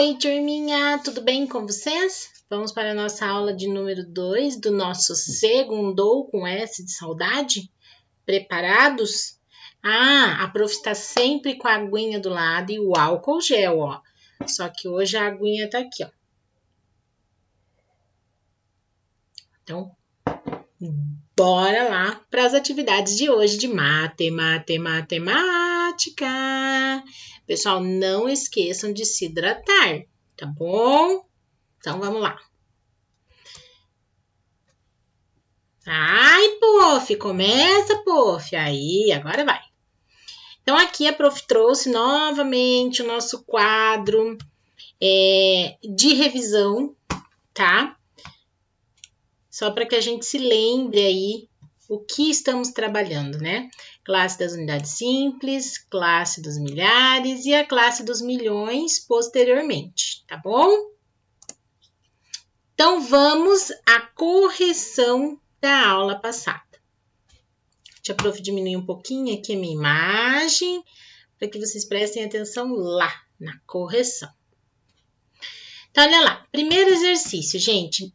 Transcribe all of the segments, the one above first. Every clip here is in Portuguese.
Oi, turminha, tudo bem com vocês? Vamos para a nossa aula de número 2 do nosso Segundou com S de saudade? Preparados? A prof está sempre com a aguinha do lado e o álcool gel, ó. Só que hoje a aguinha tá aqui, ó. Então, bora lá para as atividades de hoje de matemática. Pessoal, não esqueçam de se hidratar, tá bom? Então, vamos lá. Ai, prof, começa, prof. Aí, agora vai. Então, aqui a prof trouxe novamente o nosso quadro de revisão, tá? Só para que a gente se lembre aí o que estamos trabalhando, né? Classe das unidades simples, classe dos milhares e a classe dos milhões posteriormente, tá bom? Então, vamos à correção da aula passada. Deixa a prof diminuir um pouquinho aqui a minha imagem, para que vocês prestem atenção lá na correção. Então, olha lá. Primeiro exercício, gente,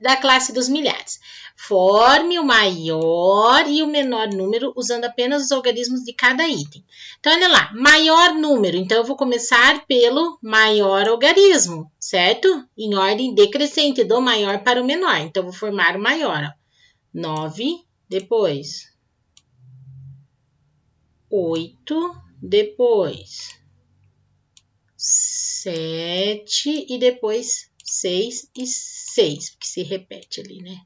da classe dos milhares. Forme o maior e o menor número usando apenas os algarismos de cada item. Então, olha lá. Maior número. Então, eu vou começar pelo maior algarismo, certo? Em ordem decrescente, do maior para o menor. Então, eu vou formar o maior, ó. 9, depois 8, depois 7 e depois 6 e 6, porque se repete ali, né?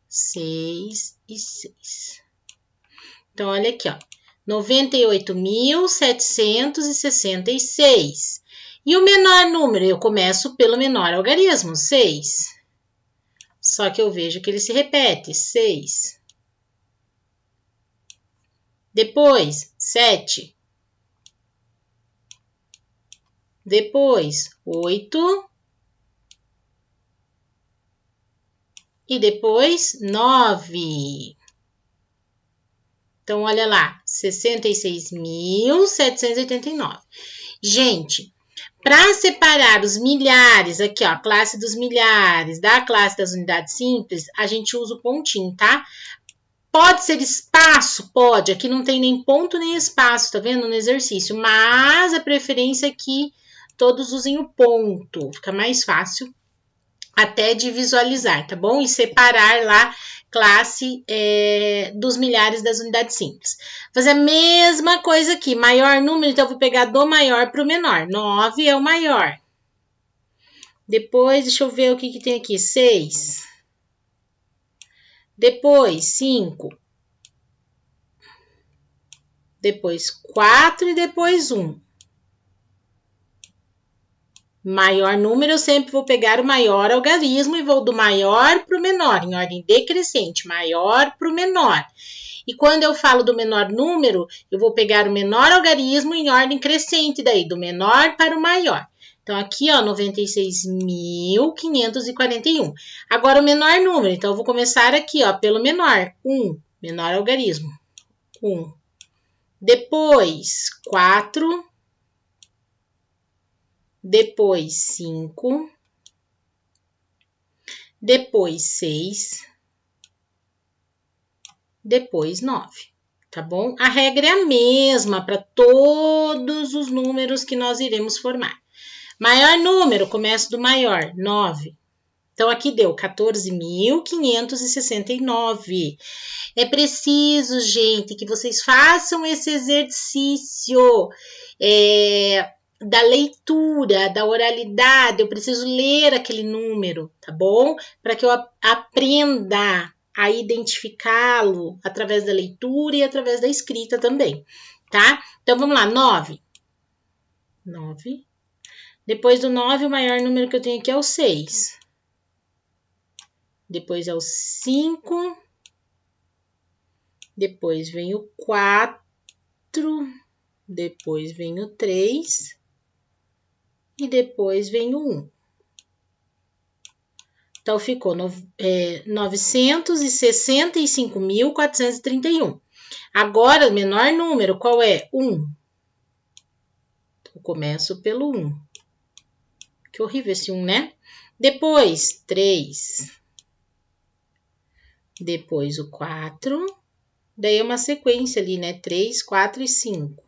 6 e 6. Então, olha aqui, ó. 98.766. E o menor número? Eu começo pelo menor algarismo, 6. Só que eu vejo que ele se repete, 6. Depois, 7. Depois, 8. E depois, 9. Então, olha lá, 66.789. Gente, para separar os milhares, aqui ó, a classe dos milhares da classe das unidades simples, a gente usa o pontinho, tá? Pode ser espaço? Pode. Aqui não tem nem ponto nem espaço, tá vendo? No exercício. Mas a preferência é que todos usem o ponto. Fica mais fácil até de visualizar, tá bom? E separar lá classe dos milhares das unidades simples. Fazer a mesma coisa aqui. Maior número, então eu vou pegar do maior para o menor. 9 é o maior. Depois, deixa eu ver o que tem aqui. 6. Depois, 5. Depois, 4 e depois 1. Maior número, eu sempre vou pegar o maior algarismo e vou do maior para o menor, em ordem decrescente, maior para o menor. E quando eu falo do menor número, eu vou pegar o menor algarismo em ordem crescente, daí do menor para o maior. Então, aqui, ó, 96.541. Agora, o menor número. Então, eu vou começar aqui, ó, pelo menor. 1, menor algarismo. 1. Depois, 4. Depois, 5. Depois, 6. Depois, 9. Tá bom? A regra é a mesma para todos os números que nós iremos formar. Maior número, começo do maior, 9. Então, aqui deu 14.569. É preciso, gente, que vocês façam esse exercício da leitura, da oralidade. Eu preciso ler aquele número, tá bom? Para que eu aprenda a identificá-lo através da leitura e através da escrita também, tá? Então, vamos lá, 9. 9. Depois do 9, o maior número que eu tenho aqui é o 6. Depois é o 5. Depois vem o 4. Depois vem o 3. E depois vem o 1. Então, ficou 965.431. Agora, o menor número, qual é? 1. Eu começo pelo 1. Que horrível esse 1, né? Depois, 3. Depois, o 4. Daí é uma sequência ali, né? 3, 4 e 5.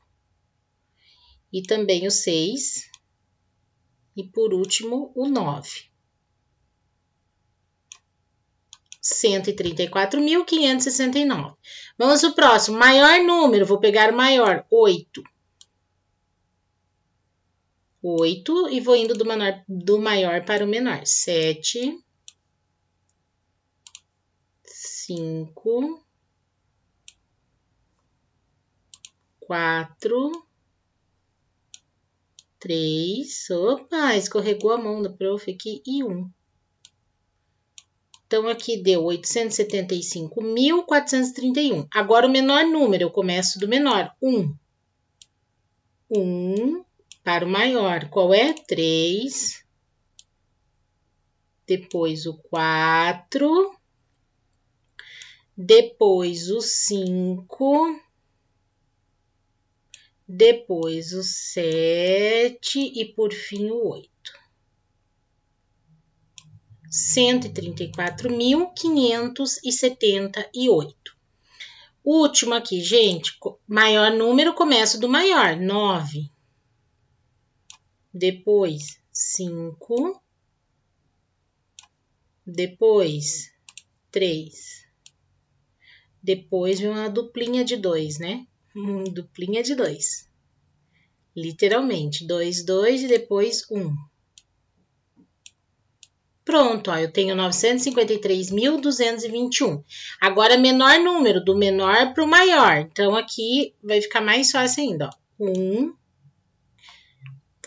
E também o 6. E por último, o 9. 134.569. Vamos pro próximo. Maior número, vou pegar o maior, 8. 8 e vou indo do maior para o menor. 7, 5, 4, 3. Opa, escorregou a mão do prof aqui. E 1. Então, aqui deu 875.431. Agora, o menor número, eu começo do menor. 1. 1 para o maior. Qual é? 3. Depois, o 4. Depois, o 5. Depois, o 7. E, por fim, o 8. 134.578. O último aqui, gente, maior número, começo do maior, 9. Depois, 5. Depois, 3. Depois vem uma duplinha de 2, né? Duplinha de 2. Literalmente, 2, 2 e depois 1. Pronto, ó, eu tenho 953.221. Agora, menor número, do menor para o maior. Então, aqui vai ficar mais fácil ainda, ó. 1.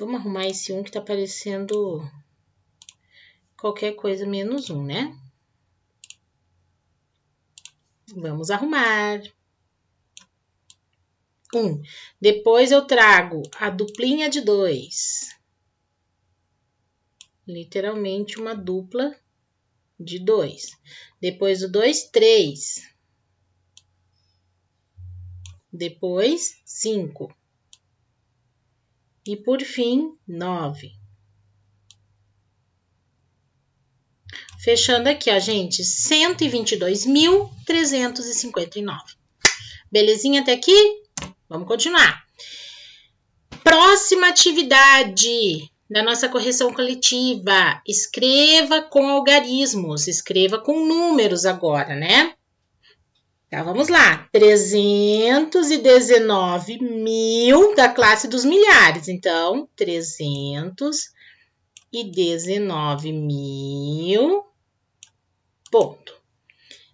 Vamos arrumar esse 1 que tá parecendo qualquer coisa menos 1, né? Vamos arrumar. 1. Depois eu trago a duplinha de 2. Literalmente uma dupla de 2. Depois o 2, 3. Depois, 5. E por fim, 9. Fechando aqui, ó, gente, 122.359. Belezinha até aqui? Vamos continuar. Próxima atividade da nossa correção coletiva. Escreva com algarismos, escreva com números agora, né? Então, vamos lá. 319.000 da classe dos milhares. Então, 319.000, ponto.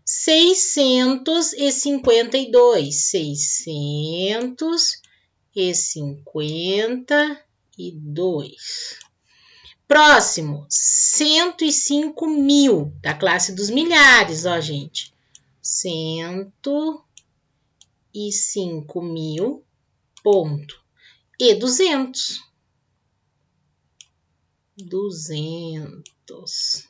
652. 652. Próximo, 105.000 da classe dos milhares, ó, gente. 105.000, ponto. E 200. 200.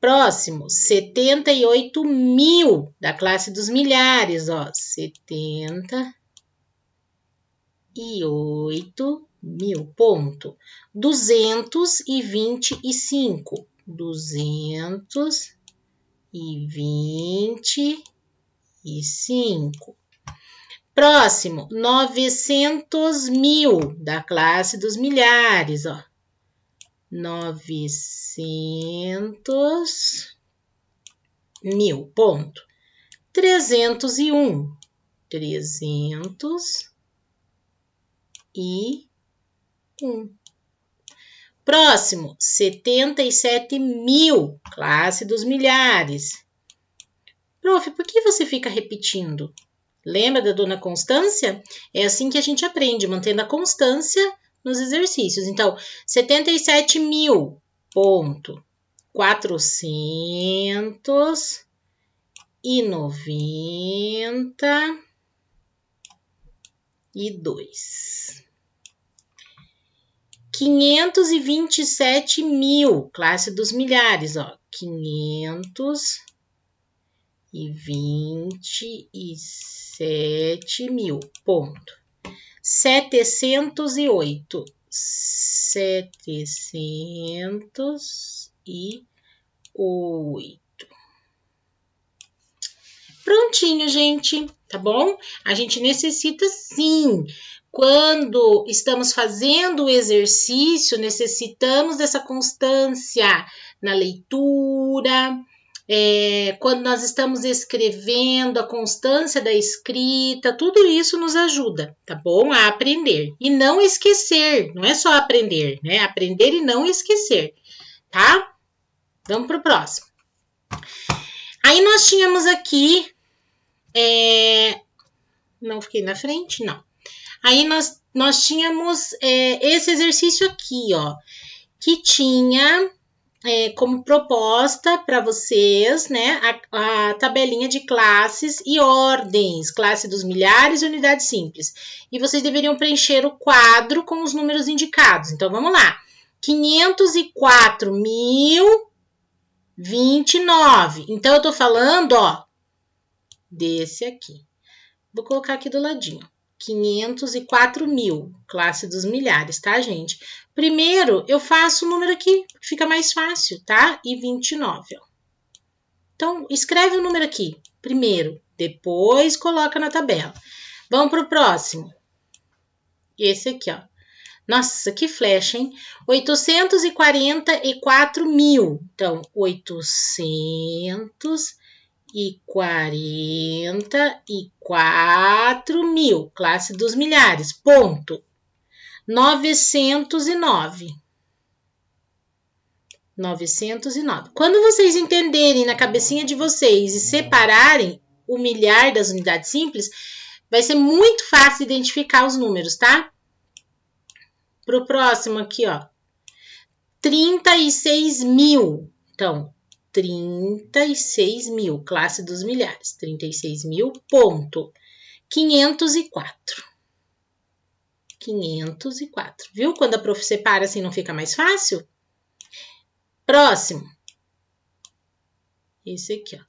Próximo, 78.000 da classe dos milhares, ó. 78.000, ponto. 225. 225. Próximo, 900.000 da classe dos milhares, ó. 900.000, ponto. 301. 301. Próximo, 77.000, classe dos milhares. Prof, por que você fica repetindo? Lembra da dona Constância? É assim que a gente aprende, mantendo a constância nos exercícios. Então, 77.000, ponto. 492. 527.000, classe dos milhares, ó. 527.000, ponto. 708. 708. Prontinho, gente, tá bom? A gente necessita sim. Quando estamos fazendo o exercício, necessitamos dessa constância na leitura. Quando nós estamos escrevendo, a constância da escrita, tudo isso nos ajuda, tá bom? A aprender. E não esquecer, não é só aprender, né? Aprender e não esquecer, tá? Vamos pro próximo. Aí nós tínhamos aqui, não fiquei na frente, não. Aí nós tínhamos esse exercício aqui, ó, que tinha como proposta para vocês, né, a tabelinha de classes e ordens, classe dos milhares e unidade simples. E vocês deveriam preencher o quadro com os números indicados. Então, vamos lá. 504.029. Então, eu tô falando, ó, desse aqui. Vou colocar aqui do ladinho. 504.000, classe dos milhares, tá, gente? Primeiro, eu faço o número aqui, fica mais fácil, tá? E 29, ó. Então, escreve o número aqui, primeiro, depois coloca na tabela. Vamos pro próximo. Esse aqui, ó. Nossa, que flecha, hein? 844.000. Então, 844.000, classe dos milhares, ponto. 909. Quando vocês entenderem na cabecinha de vocês e separarem o milhar das unidades simples, vai ser muito fácil identificar os números, tá? Pro próximo aqui, ó. 36.000. Então, 36.000, classe dos milhares. 36.000, ponto. 504. 504. Viu? Quando a prof separa assim, não fica mais fácil? Próximo. Esse aqui, ó.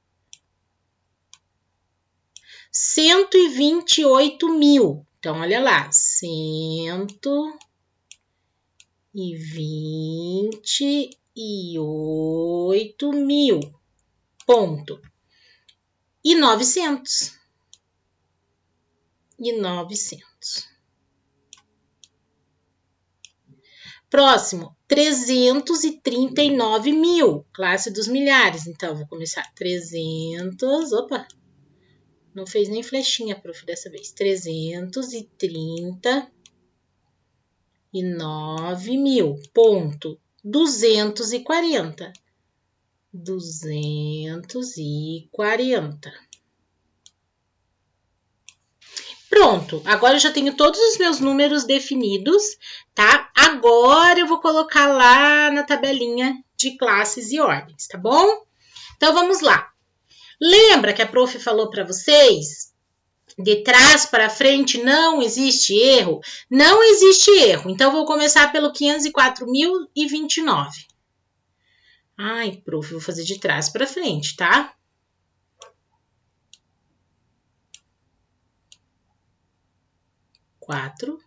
128.000. Então, olha lá. 128.000. Ponto. E 900. Próximo, 339.000, classe dos milhares. Então, vou começar 300, opa, não fez nem flechinha, prof, dessa vez. 339.000, ponto, 240. 240. Pronto, agora eu já tenho todos os meus números definidos, tá? Agora eu vou colocar lá na tabelinha de classes e ordens, tá bom? Então, vamos lá. Lembra que a prof falou para vocês? De trás para frente não existe erro? Não existe erro. Então, vou começar pelo 504.029. Ai, prof, vou fazer de trás para frente, tá? 4,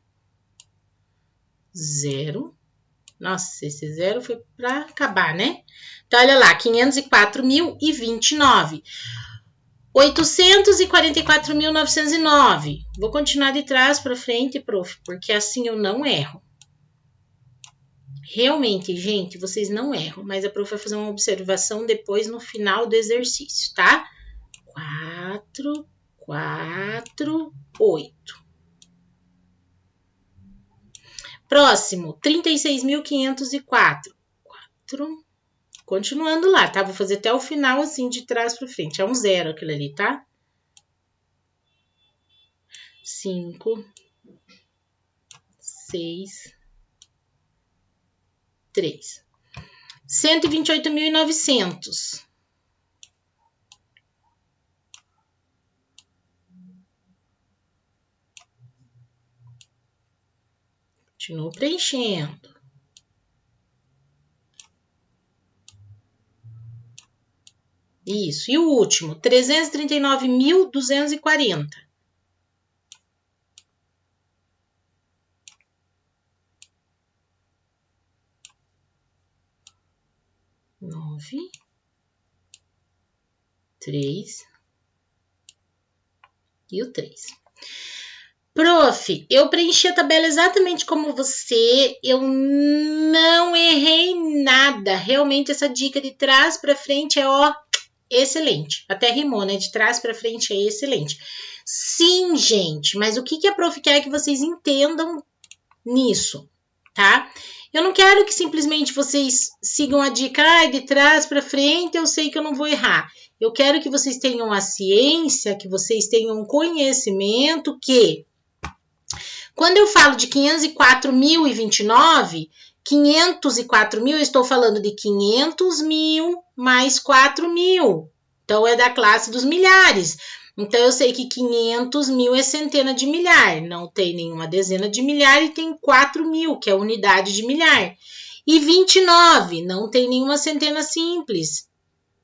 0. Nossa, esse 0 foi para acabar, né? Então, olha lá, 504.029. 844.909. Vou continuar de trás para frente, prof, porque assim eu não erro. Realmente, gente, vocês não erram, mas a prof vai fazer uma observação depois no final do exercício, tá? 4, 4, 8. Próximo, 36.504. 4. Continuando lá, tá? Vou fazer até o final, assim, de trás para frente. É um 0 aquele ali, tá? 5, 6, 3. 128.900. Continuo preenchendo. Isso. E o último, 339.240. 9, 3 e o 3. Prof, eu preenchi a tabela exatamente como você, eu não errei nada. Realmente essa dica de trás para frente é, ó, excelente. Até rimou, né? De trás para frente é excelente. Sim, gente, mas o que a prof quer que vocês entendam nisso, tá? Eu não quero que simplesmente vocês sigam a dica, de trás para frente eu sei que eu não vou errar. Eu quero que vocês tenham a ciência, que vocês tenham um conhecimento que, quando eu falo de 504.029, 504.000, eu estou falando de 500.000 mais 4.000. Então, é da classe dos milhares. Então, eu sei que 500.000 é centena de milhar. Não tem nenhuma dezena de milhar e tem 4.000, que é unidade de milhar. E 29, não tem nenhuma centena simples.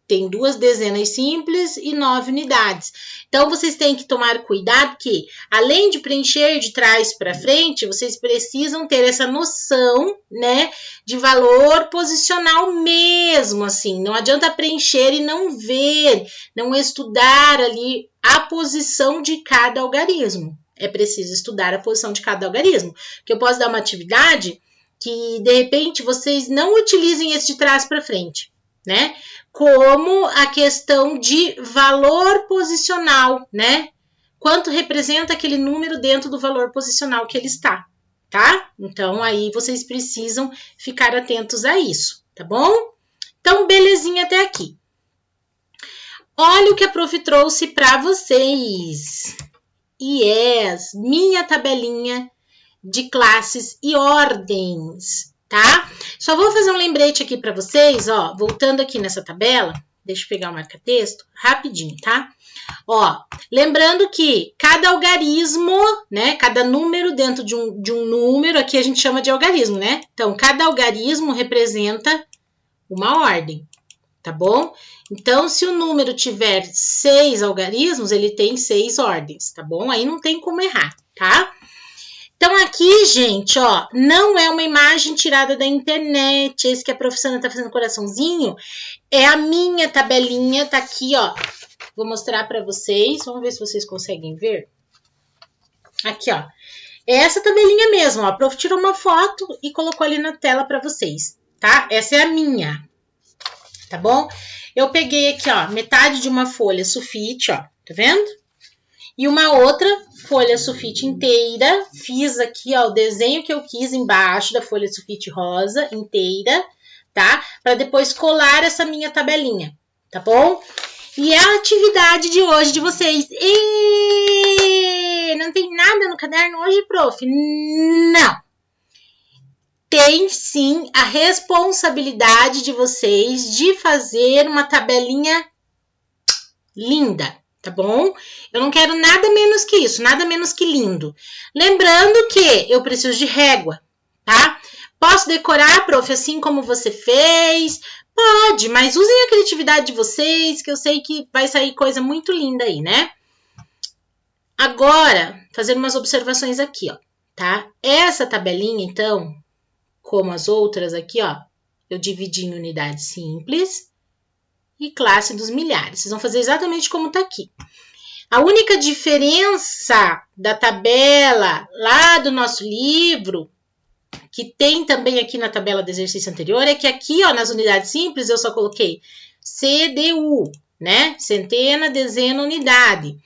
Tem 2 dezenas simples e 9 unidades. Então, vocês têm que tomar cuidado que, além de preencher de trás para frente, vocês precisam ter essa noção, né, de valor posicional mesmo, assim. Não adianta preencher e não ver, não estudar ali a posição de cada algarismo. É preciso estudar a posição de cada algarismo. Porque eu posso dar uma atividade que, de repente, vocês não utilizem esse de trás para frente, né? Como a questão de valor posicional, né? Quanto representa aquele número dentro do valor posicional que ele está, tá? Então, aí vocês precisam ficar atentos a isso, tá bom? Então, belezinha até aqui. Olha o que a prof trouxe para vocês. Yes, minha tabelinha de classes e ordens. Tá? Só vou fazer um lembrete aqui para vocês, ó, voltando aqui nessa tabela, deixa eu pegar o marca-texto rapidinho, tá? Ó, lembrando que cada algarismo, né, cada número dentro de um número, aqui a gente chama de algarismo, né? Então, cada algarismo representa uma ordem, tá bom? Então, se o número tiver 6 algarismos, ele tem 6 ordens, tá bom? Aí não tem como errar, tá? Então, aqui, gente, ó, não é uma imagem tirada da internet, esse que a professora tá fazendo coraçãozinho, é a minha tabelinha, tá aqui, ó, vou mostrar para vocês, vamos ver se vocês conseguem ver. Aqui, ó, é essa tabelinha mesmo, ó, a prof tirou uma foto e colocou ali na tela para vocês, tá? Essa é a minha, tá bom? Eu peguei aqui, ó, metade de uma folha sulfite, ó, tá vendo? E uma outra folha sulfite inteira, fiz aqui, ó, o desenho que eu quis embaixo da folha sulfite rosa inteira, tá? Para depois colar essa minha tabelinha, tá bom? E a atividade de hoje de vocês. Não tem nada no caderno hoje, prof? Não. Tem sim a responsabilidade de vocês de fazer uma tabelinha linda. Tá bom? Eu não quero nada menos que isso, nada menos que lindo. Lembrando que eu preciso de régua, tá? Posso decorar, prof, assim como você fez? Pode, mas usem a criatividade de vocês, que eu sei que vai sair coisa muito linda aí, né? Agora, fazer umas observações aqui, ó, tá? Essa tabelinha, então, como as outras aqui, ó, eu dividi em unidades simples e classe dos milhares. Vocês vão fazer exatamente como tá aqui. A única diferença da tabela lá do nosso livro, que tem também aqui na tabela do exercício anterior, é que aqui, ó, nas unidades simples, eu só coloquei CDU, né? Centena, dezena, unidade.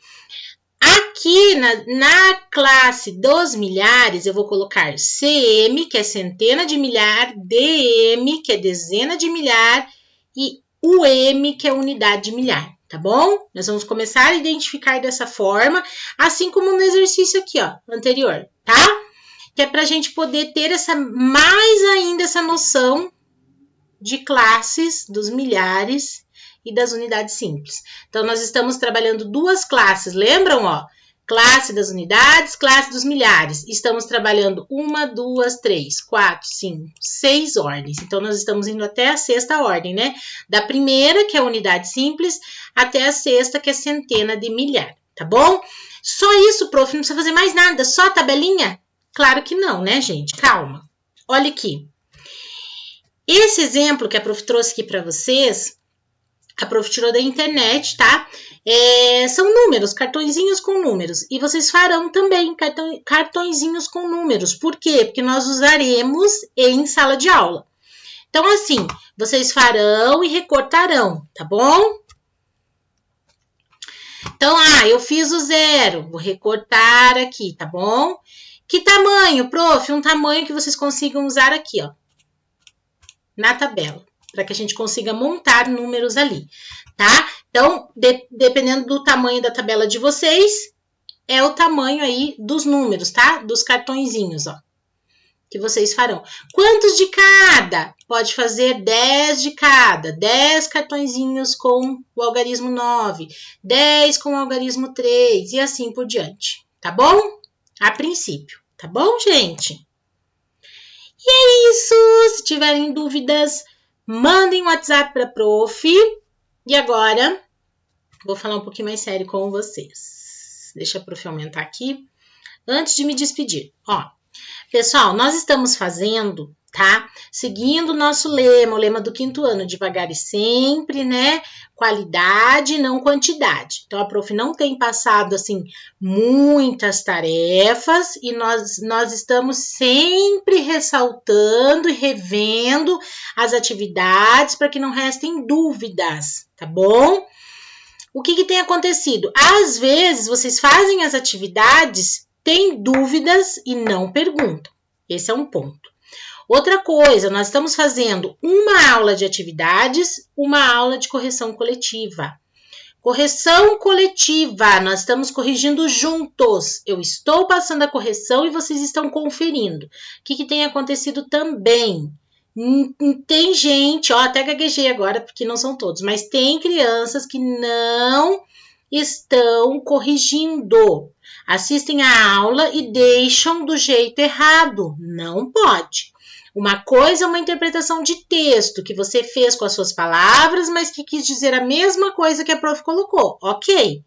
Aqui na classe dos milhares, eu vou colocar CM, que é centena de milhar, DM, que é dezena de milhar, e o M, que é unidade de milhar, tá bom? Nós vamos começar a identificar dessa forma, assim como no exercício aqui, ó, anterior, tá? Que é pra gente poder ter mais ainda essa noção de classes dos milhares e das unidades simples. Então, nós estamos trabalhando 2 classes, lembram, ó? Classe das unidades, classe dos milhares. Estamos trabalhando 1, 2, 3, 4, 5, 6 ordens. Então, nós estamos indo até a 6ª ordem, né? Da primeira, que é a unidade simples, até a 6ª, que é centena de milhar, tá bom? Só isso, prof, não precisa fazer mais nada, só a tabelinha? Claro que não, né, gente? Calma. Olha aqui. Esse exemplo que a prof trouxe aqui para vocês, a prof tirou da internet, tá? São números, cartõezinhos com números. E vocês farão também cartõezinhos com números. Por quê? Porque nós usaremos em sala de aula. Então, assim, vocês farão e recortarão, tá bom? Então, eu fiz o 0, vou recortar aqui, tá bom? Que tamanho, prof? Um tamanho que vocês consigam usar aqui, ó, na tabela, para que a gente consiga montar números ali, tá? Então, dependendo do tamanho da tabela de vocês, é o tamanho aí dos números, tá? Dos cartõezinhos, ó, que vocês farão. Quantos de cada? Pode fazer 10 de cada. 10 cartõezinhos com o algarismo 9, 10 com o algarismo 3 e assim por diante, tá bom? A princípio, tá bom, gente? E é isso. Se tiverem dúvidas, mandem um WhatsApp para a prof. E agora, vou falar um pouquinho mais sério com vocês. Deixa a prof aumentar aqui. Antes de me despedir, ó. Pessoal, nós estamos fazendo, tá? Seguindo o nosso lema, o lema do 5º ano, devagar e sempre, né? Qualidade, não quantidade. Então, a prof não tem passado, assim, muitas tarefas e nós estamos sempre ressaltando e revendo as atividades para que não restem dúvidas, tá bom? O que tem acontecido? Às vezes, vocês fazem as atividades, têm dúvidas e não perguntam. Esse é um ponto. Outra coisa, nós estamos fazendo uma aula de atividades, uma aula de correção coletiva. Correção coletiva, nós estamos corrigindo juntos. Eu estou passando a correção e vocês estão conferindo. O que tem acontecido também? Tem gente, ó, até gaguejei agora porque não são todos, mas tem crianças que não estão corrigindo. Assistem a aula e deixam do jeito errado. Não pode. Uma coisa é uma interpretação de texto que você fez com as suas palavras, mas que quis dizer a mesma coisa que a prof colocou. Ok.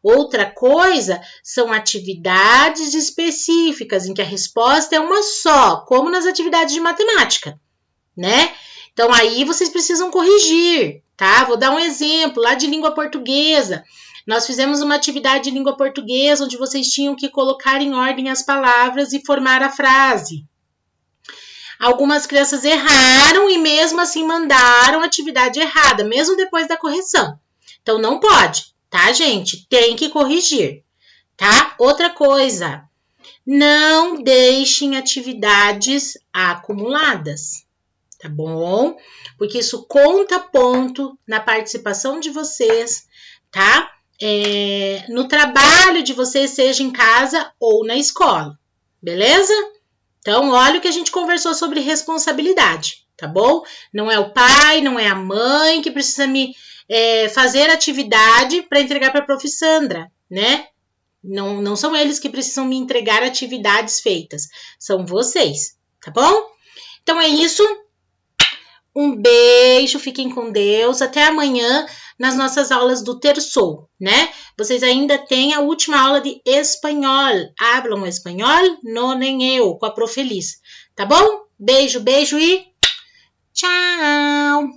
Outra coisa são atividades específicas em que a resposta é uma só, como nas atividades de matemática, né? Então, aí vocês precisam corrigir, tá? Vou dar um exemplo lá de língua portuguesa. Nós fizemos uma atividade de língua portuguesa onde vocês tinham que colocar em ordem as palavras e formar a frase. Algumas crianças erraram e mesmo assim mandaram a atividade errada, mesmo depois da correção. Então, não pode, tá, gente? Tem que corrigir, tá? Outra coisa, não deixem atividades acumuladas, tá bom? Porque isso conta ponto na participação de vocês, tá? No trabalho de vocês, seja em casa ou na escola, beleza? Então, olha o que a gente conversou sobre responsabilidade, tá bom? Não é o pai, não é a mãe que precisa me fazer atividade para entregar para a prof. Sandra, né? Não são eles que precisam me entregar atividades feitas, são vocês, tá bom? Então, é isso. Um beijo, fiquem com Deus. Até amanhã nas nossas aulas do terçou, né? Vocês ainda têm a última aula de espanhol. Hablam espanhol? No, nem eu, com a prof. Elis. Tá bom? Beijo, beijo e tchau!